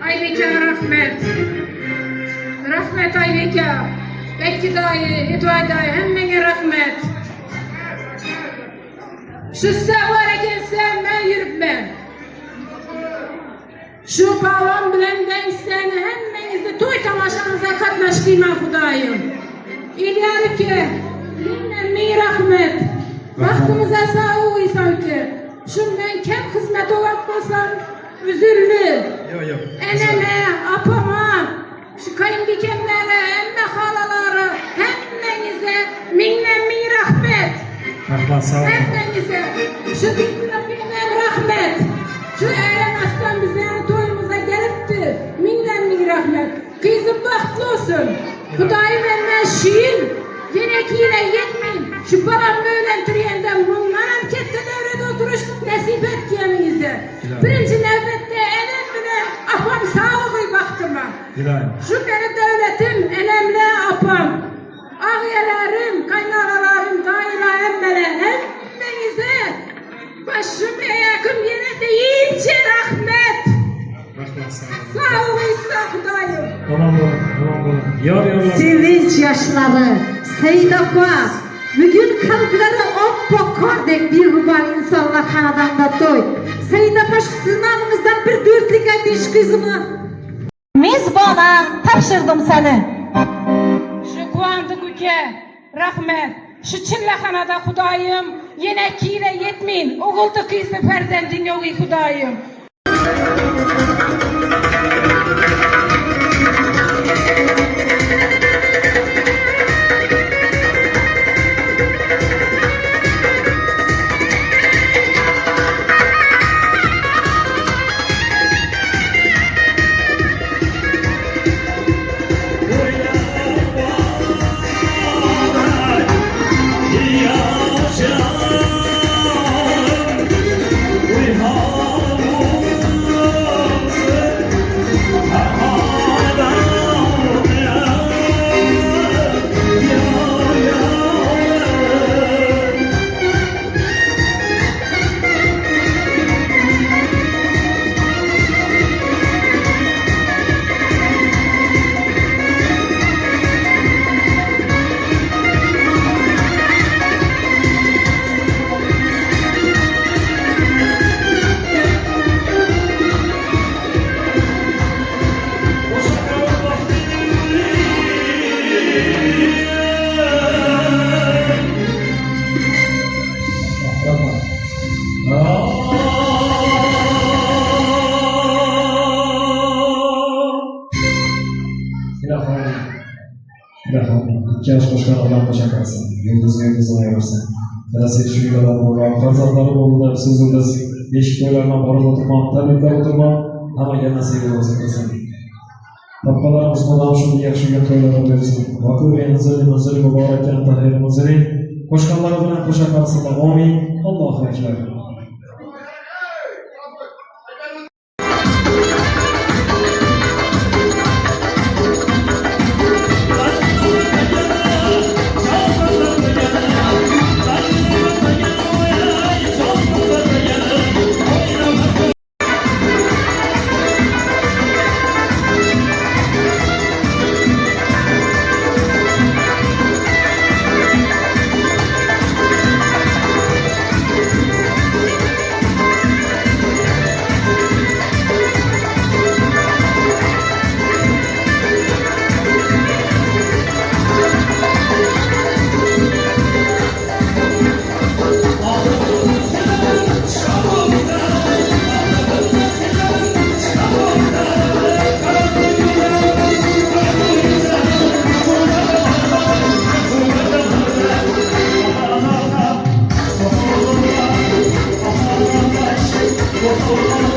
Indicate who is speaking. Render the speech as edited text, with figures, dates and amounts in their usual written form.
Speaker 1: Aybeke rahmet. Rahmet Aybeke. Bekki dayı, Hitay dayı, hemmene rahmet. Şu sevar eken sen ben yürüp ben. Şu pavan bilen ben seni hemmenizi toy tamaşanıza katnaşkıyman Hudayım. İlyarı ki, minnemmeyi rahmet. Vaktimize sağ uysan ki, şu ben kem hizmet olatmasam üzüllü. Eneme, apama, şu kayınbikemlere, emme halaları, hemmenize minnemmeyi rahmet. Hemmenize, şu diktirapinler rahmet. Şu eğlen aslan bize toyumuza gelipti, minnemmeyi rahmet. Kızım bahtlı olsun. Hudayım emme şiin, yenekiyle yetmeyin. Şu paramı öğrentiriyenden bundan kette devrede oturuş nasip et kendinize. Birinci nöbette elem bile apam sağlığı baktıma. Şu beni devletim elemle apam. Ağyelerim, kaynağalarım, dayıla emmele hemmenize. Başım yakın yere deyince rahmet. Sağlığıysa Hudayım.
Speaker 2: Sevinç yaşları, Seydafa, bugün kalpleri oppokordek bir rubar insanlar kanadanda toy. Seydafa şu sınavınızdan bir dörtlük aydı iş kızımı. Mizbana tapşırdım seni.
Speaker 1: Şu kuandık ülke, rahmet. Şu çillahanada Hudayım, yenekiyle yetmeyin. Oğuldu kızlı perzendin yok Hudayım.
Speaker 3: İki yaş başkan Allah'ın başa kalsın. Yıldızına ayırsın. Felaset şu yıldan boğan. Fazlaları boğular. Söz odası. Yeşil koylarına barıl oturma. Tabiatlar oturma. Ama gel nasıl olursa kalsın. Tapkalarımız modam şu yakışıken toylara dövsün. Vakı ve nazarı mübarekken tahir nazarı. Koşkanlara bilen koşa kalsın da amin. Allah'a ekber.
Speaker 4: Oh,